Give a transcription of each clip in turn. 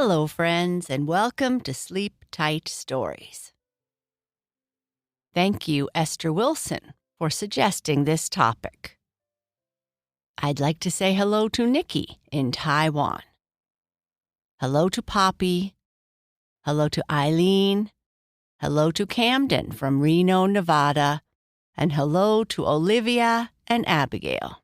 Hello, friends, and welcome to Sleep Tight Stories. Thank you, Esther Wilson, for suggesting this topic. I'd like to say hello to Nikki in Taiwan. Hello to Poppy. Hello to Eileen. Hello to Camden from Reno, Nevada. And hello to Olivia and Abigail.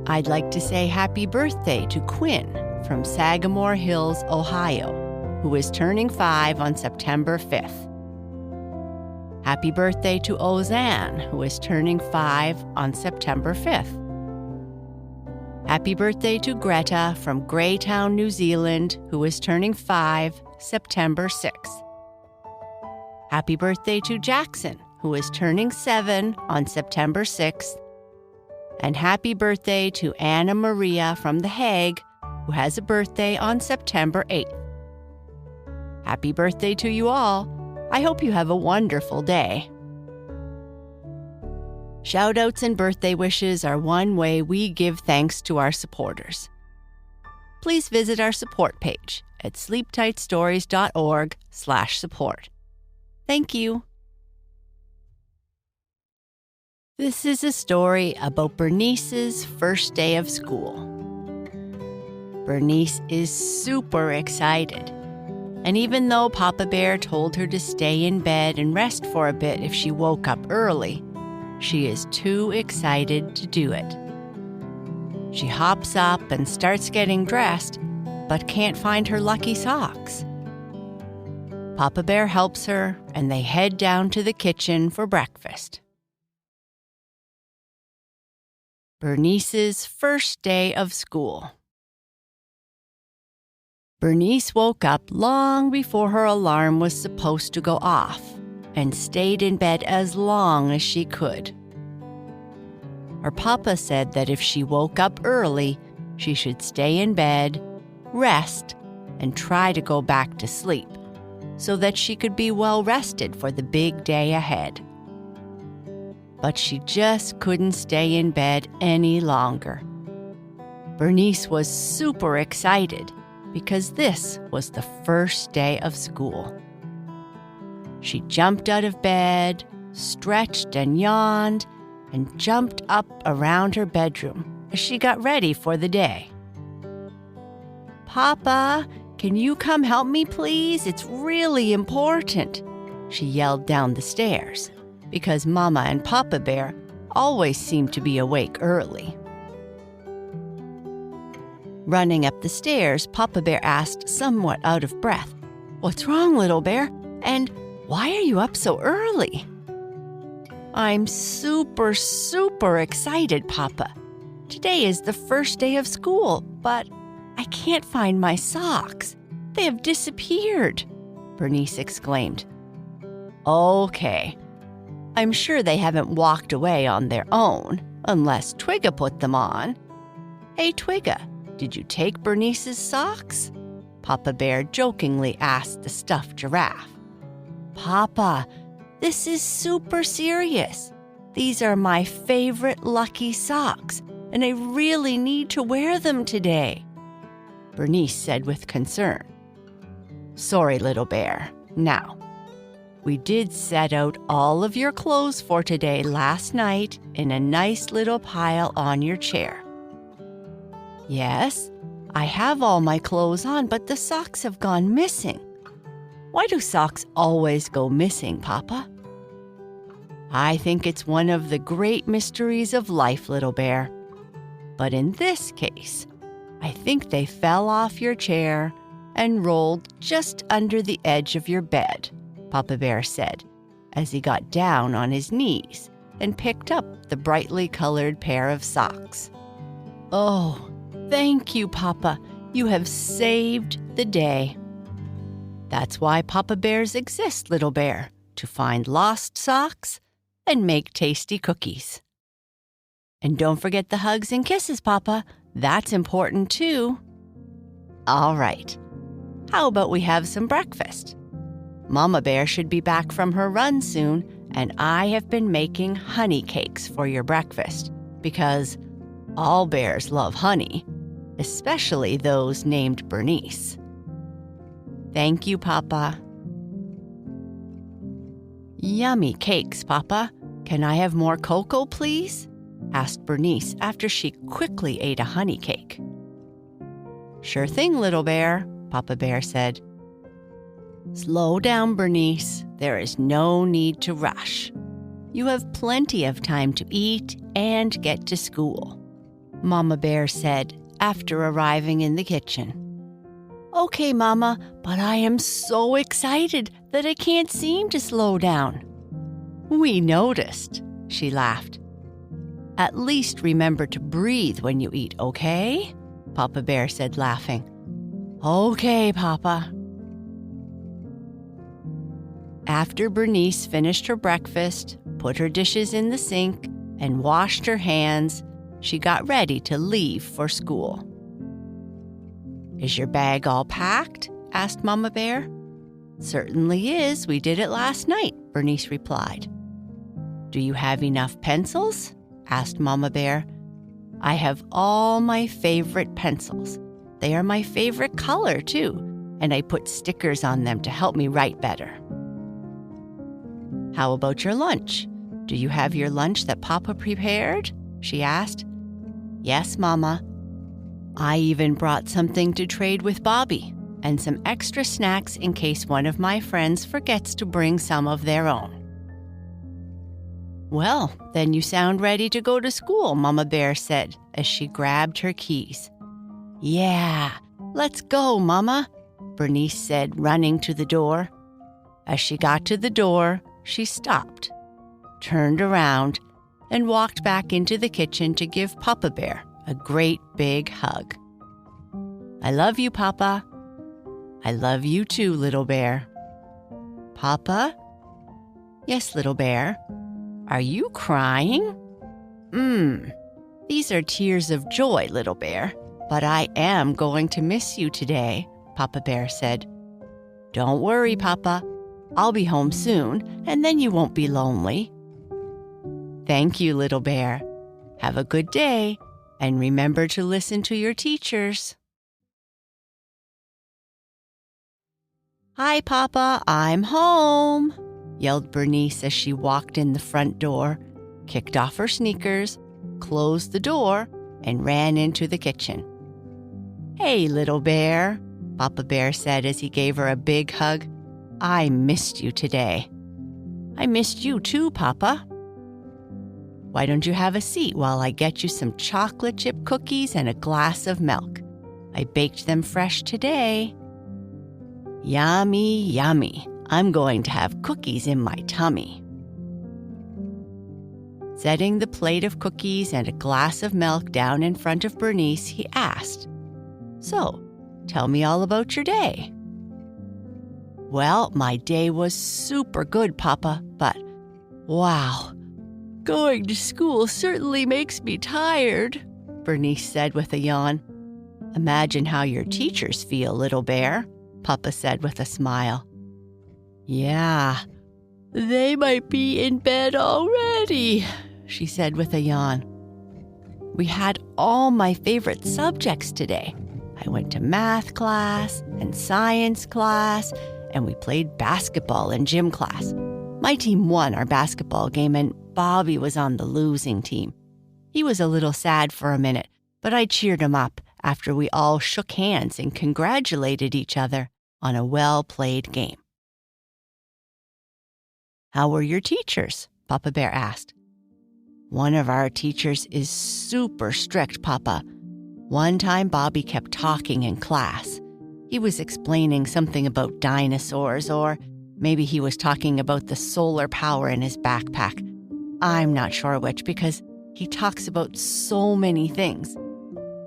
I'd like to say happy birthday to Quinn from Sagamore Hills, Ohio, who is turning 5 on September 5th. Happy birthday to Ozanne, who is turning 5 on September 5th. Happy birthday to Greta from Greytown, New Zealand, who is turning 5 September 6th. Happy birthday to Jackson, who is turning 7 on September 6th. And happy birthday to Anna Maria from The Hague, who has a birthday on September 8th. Happy birthday to you all. I hope you have a wonderful day. Shoutouts and birthday wishes are one way we give thanks to our supporters. Please visit our support page at sleeptightstories.org/support. Thank you. This is a story about Bernice's first day of school. Bernice is super excited. And even though Papa Bear told her to stay in bed and rest for a bit if she woke up early, she is too excited to do it. She hops up and starts getting dressed, but can't find her lucky socks. Papa Bear helps her, and they head down to the kitchen for breakfast. Bernice's first day of school. Bernice woke up long before her alarm was supposed to go off and stayed in bed as long as she could. Her papa said that if she woke up early, she should stay in bed, rest, and try to go back to sleep so that she could be well rested for the big day ahead. But she just couldn't stay in bed any longer. Bernice was super excited because this was the first day of school. She jumped out of bed, stretched and yawned, and jumped up around her bedroom as she got ready for the day. "Papa, can you come help me, please? It's really important," she yelled down the stairs, because Mama and Papa Bear always seemed to be awake early. Running up the stairs, Papa Bear asked, somewhat out of breath, "What's wrong, little bear? And why are you up so early?" "I'm super excited, Papa. Today is the first day of school, but I can't find my socks. They have disappeared," Bernice exclaimed. "Okay. I'm sure they haven't walked away on their own, unless Twigga put them on. Hey, Twigga, did you take Bernice's socks?" Papa Bear jokingly asked the stuffed giraffe. "Papa, this is super serious. These are my favorite lucky socks, and I really need to wear them today," Bernice said with concern. "Sorry, little bear. Now, we did set out all of your clothes for today last night in a nice little pile on your chair." "Yes, I have all my clothes on, but the socks have gone missing. Why do socks always go missing, Papa?" "I think it's one of the great mysteries of life, little bear. But in this case, I think they fell off your chair and rolled just under the edge of your bed," Papa Bear said, as he got down on his knees and picked up the brightly colored pair of socks. "Oh, thank you, Papa. You have saved the day." That's why Papa Bears exist, little bear, to find lost socks and make tasty cookies. And don't forget the hugs and kisses, Papa. That's important too. All right. How about we have some breakfast? Mama Bear should be back from her run soon, and I have been making honey cakes for your breakfast because all bears love honey, especially those named Bernice. Thank you, Papa. Yummy cakes, Papa. Can I have more cocoa, please? Asked Bernice after she quickly ate a honey cake. Sure thing, little bear, Papa Bear said. Slow down, Bernice. There is no need to rush. You have plenty of time to eat and get to school, Mama Bear said after arriving in the kitchen. Okay, Mama, but I am so excited that I can't seem to slow down. We noticed, she laughed. At least remember to breathe when you eat, okay? Papa Bear said, laughing. Okay, Papa. After Bernice finished her breakfast, put her dishes in the sink, and washed her hands, she got ready to leave for school. Is your bag all packed? Asked Mama Bear. Certainly is. We did it last night, Bernice replied. Do you have enough pencils? Asked Mama Bear. I have all my favorite pencils. They are my favorite color, too, and I put stickers on them to help me write better. How about your lunch? Do you have your lunch that Papa prepared? She asked. Yes, Mama. I even brought something to trade with Bobby and some extra snacks in case one of my friends forgets to bring some of their own. Well, then you sound ready to go to school, Mama Bear said as she grabbed her keys. Yeah, let's go, Mama, Bernice said, running to the door. As she got to the door, she stopped, turned around, and walked back into the kitchen to give Papa Bear a great big hug. I love you, Papa. I love you too, little bear. Papa? Yes, little bear. Are you crying? These are tears of joy, little bear, but I am going to miss you today, Papa Bear said. Don't worry, Papa. I'll be home soon, and then you won't be lonely. Thank you, little bear. Have a good day, and remember to listen to your teachers. Hi, Papa, I'm home, yelled Bernice as she walked in the front door, kicked off her sneakers, closed the door, and ran into the kitchen. Hey, little bear, Papa Bear said as he gave her a big hug. I missed you today. I missed you too, Papa. Why don't you have a seat while I get you some chocolate chip cookies and a glass of milk? I baked them fresh today. Yummy, yummy. I'm going to have cookies in my tummy. Setting the plate of cookies and a glass of milk down in front of Bernice, he asked, So, tell me all about your day. Well, my day was super good, Papa, but wow, going to school certainly makes me tired, Bernice said with a yawn. Imagine how your teachers feel, little bear, Papa said with a smile. Yeah, they might be in bed already, she said with a yawn. We had all my favorite subjects today. I went to math class and science class, and we played basketball in gym class. My team won our basketball game, and Bobby was on the losing team. He was a little sad for a minute, but I cheered him up after we all shook hands and congratulated each other on a well-played game. How were your teachers? Papa Bear asked. One of our teachers is super strict, Papa. One time Bobby kept talking in class. He was explaining something about dinosaurs, or maybe he was talking about the solar power in his backpack. I'm not sure which, because he talks about so many things.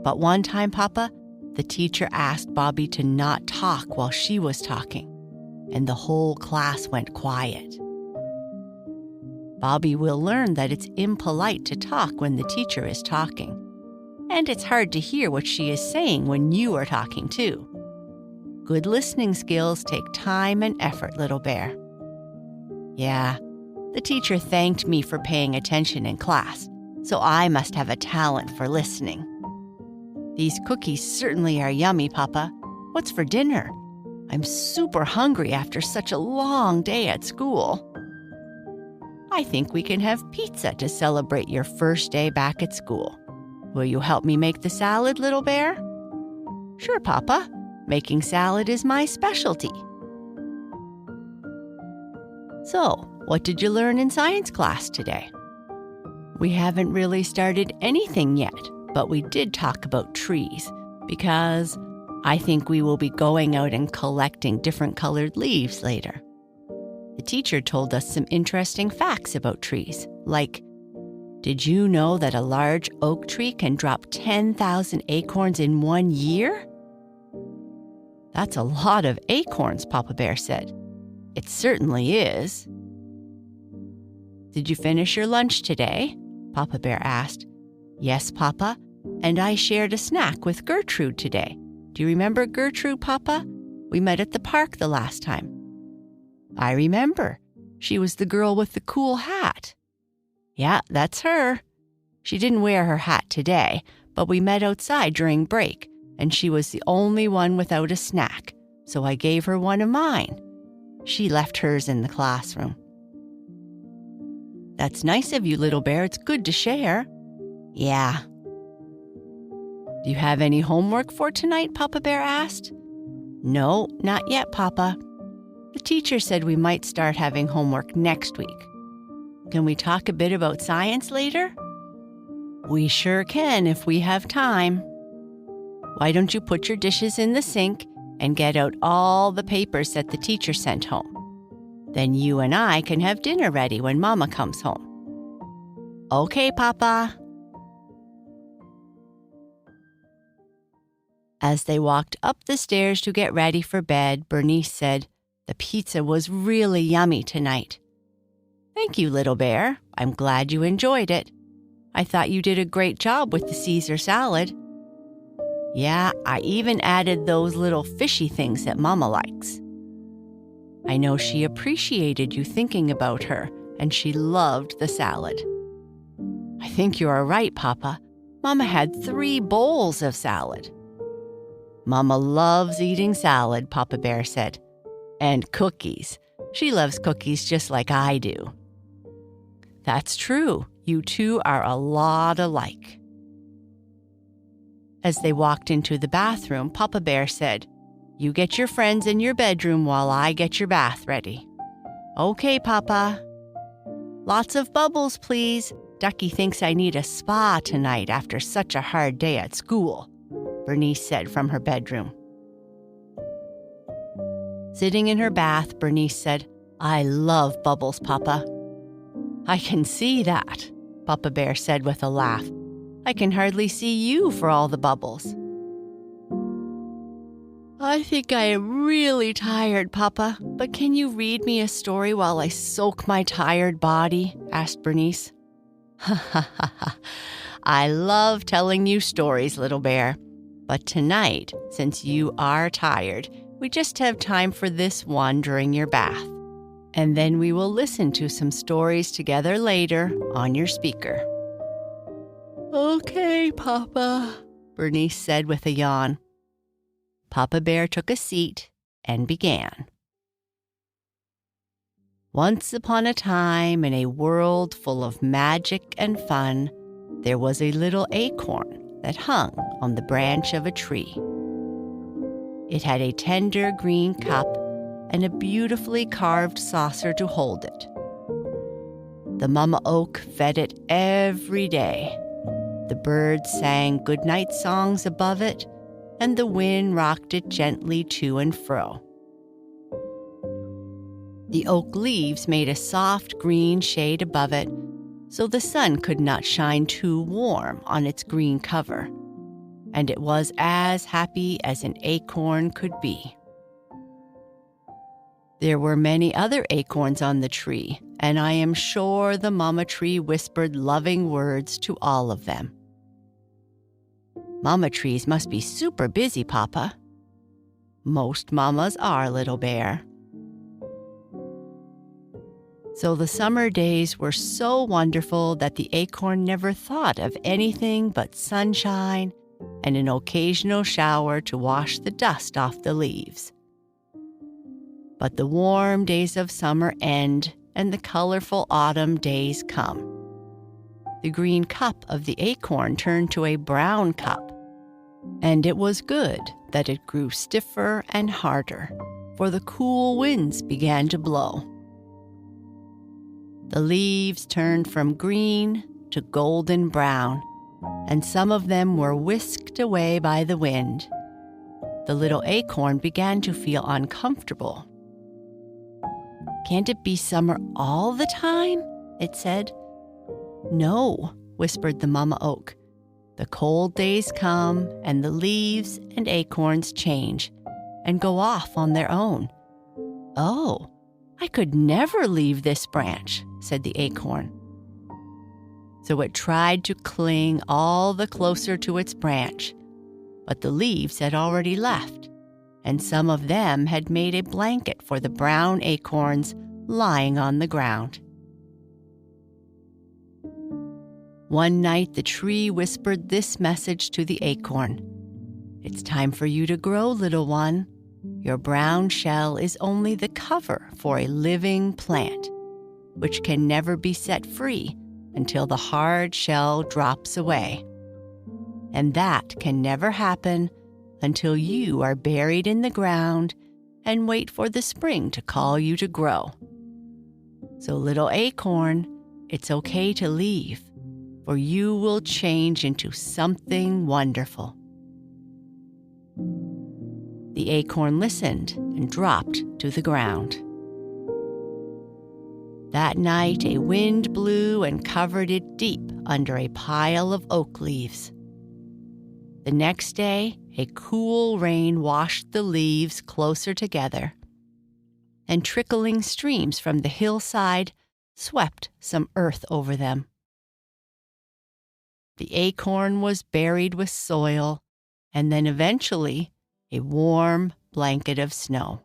But one time, Papa, the teacher asked Bobby to not talk while she was talking, and the whole class went quiet. Bobby will learn that it's impolite to talk when the teacher is talking, and it's hard to hear what she is saying when you are talking too. Good listening skills take time and effort, little bear. Yeah, the teacher thanked me for paying attention in class, so I must have a talent for listening. These cookies certainly are yummy, Papa. What's for dinner? I'm super hungry after such a long day at school. I think we can have pizza to celebrate your first day back at school. Will you help me make the salad, little bear? Sure, Papa. Making salad is my specialty. So, what did you learn in science class today? We haven't really started anything yet, but we did talk about trees because I think we will be going out and collecting different colored leaves later. The teacher told us some interesting facts about trees, like, did you know that a large oak tree can drop 10,000 acorns in 1 year? That's a lot of acorns, Papa Bear said. It certainly is. Did you finish your lunch today? Papa Bear asked. Yes, Papa, and I shared a snack with Gertrude today. Do you remember Gertrude, Papa? We met at the park the last time. I remember. She was the girl with the cool hat. Yeah, that's her. She didn't wear her hat today, but we met outside during break, and she was the only one without a snack, so I gave her one of mine. She left hers in the classroom. That's nice of you, little bear. It's good to share. Yeah. Do you have any homework for tonight? Papa Bear asked. No, not yet, Papa. The teacher said we might start having homework next week. Can we talk a bit about science later? We sure can if we have time. Why don't you put your dishes in the sink and get out all the papers that the teacher sent home? Then you and I can have dinner ready when Mama comes home. Okay, Papa. As they walked up the stairs to get ready for bed, Bernice said, the pizza was really yummy tonight. Thank you, little bear. I'm glad you enjoyed it. I thought you did a great job with the Caesar salad. Yeah, I even added those little fishy things that Mama likes. I know she appreciated you thinking about her, and she loved the salad. I think you are right, Papa. Mama had 3 bowls of salad. Mama loves eating salad, Papa Bear said. And cookies. She loves cookies just like I do. That's true. You two are a lot alike. As they walked into the bathroom, Papa Bear said, You get your friends in your bedroom while I get your bath ready. Okay, Papa. Lots of bubbles, please. Ducky thinks I need a spa tonight after such a hard day at school, Bernice said from her bedroom. Sitting in her bath, Bernice said, I love bubbles, Papa. I can see that, Papa Bear said with a laugh. I can hardly see you for all the bubbles. I think I am really tired, Papa, but can you read me a story while I soak my tired body? Asked Bernice. Ha ha ha ha. I love telling you stories, little bear. But tonight, since you are tired, we just have time for this one during your bath. And then we will listen to some stories together later on your speaker. Okay, Papa, Bernice said with a yawn. Papa Bear took a seat and began. Once upon a time, in a world full of magic and fun, there was a little acorn that hung on the branch of a tree. It had a tender green cup and a beautifully carved saucer to hold it. The mama oak fed it every day. The birds sang goodnight songs above it, and the wind rocked it gently to and fro. The oak leaves made a soft green shade above it, so the sun could not shine too warm on its green cover, and it was as happy as an acorn could be. There were many other acorns on the tree, and I am sure the mama tree whispered loving words to all of them. Mama trees must be super busy, Papa. Most mamas are, little bear. So the summer days were so wonderful that the acorn never thought of anything but sunshine and an occasional shower to wash the dust off the leaves. But the warm days of summer end and the colorful autumn days come. The green cup of the acorn turned to a brown cup, and it was good that it grew stiffer and harder, for the cool winds began to blow. The leaves turned from green to golden brown, and some of them were whisked away by the wind. The little acorn began to feel uncomfortable. "Can't it be summer all the time?" it said. "No," whispered the mama oak. "The cold days come, and the leaves and acorns change and go off on their own." "Oh, I could never leave this branch," said the acorn. So it tried to cling all the closer to its branch, but the leaves had already left, and some of them had made a blanket for the brown acorns lying on the ground. One night the tree whispered this message to the acorn: "It's time for you to grow, little one. Your brown shell is only the cover for a living plant, which can never be set free until the hard shell drops away. And that can never happen until you are buried in the ground and wait for the spring to call you to grow. So, little acorn, it's okay to leave, for you will change into something wonderful." The acorn listened and dropped to the ground. That night, a wind blew and covered it deep under a pile of oak leaves. The next day, a cool rain washed the leaves closer together, and trickling streams from the hillside swept some earth over them. The acorn was buried with soil, and then eventually a warm blanket of snow.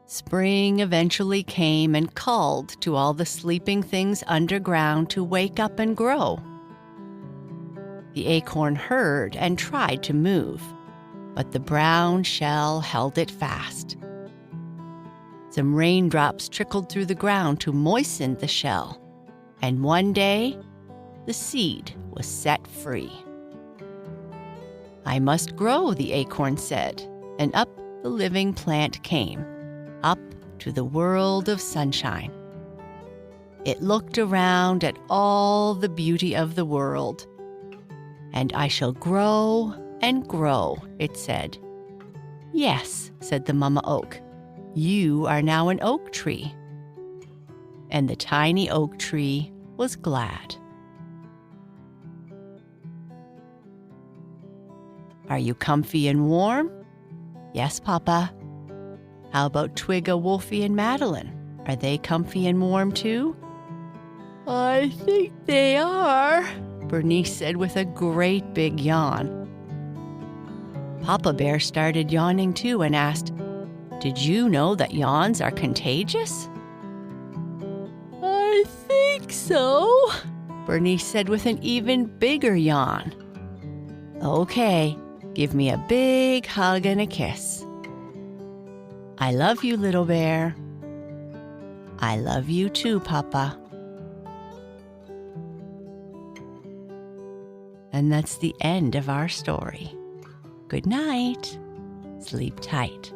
Spring eventually came and called to all the sleeping things underground to wake up and grow. The acorn heard and tried to move, but the brown shell held it fast. Some raindrops trickled through the ground to moisten the shell, and one day, the seed was set free. "I must grow," the acorn said, and up the living plant came, up to the world of sunshine. It looked around at all the beauty of the world. "And I shall grow and grow," it said. "Yes," said the mama oak, "you are now an oak tree." And the tiny oak tree was glad. Are you comfy and warm? Yes, Papa. How about Twigga, Wolfie, and Madeline? Are they comfy and warm too? I think they are, Bernice said with a great big yawn. Papa Bear started yawning too and asked, "Did you know that yawns are contagious?" I think so, Bernice said with an even bigger yawn. Okay, give me a big hug and a kiss. I love you, little bear. I love you too, Papa. And that's the end of our story. Good night. Sleep tight.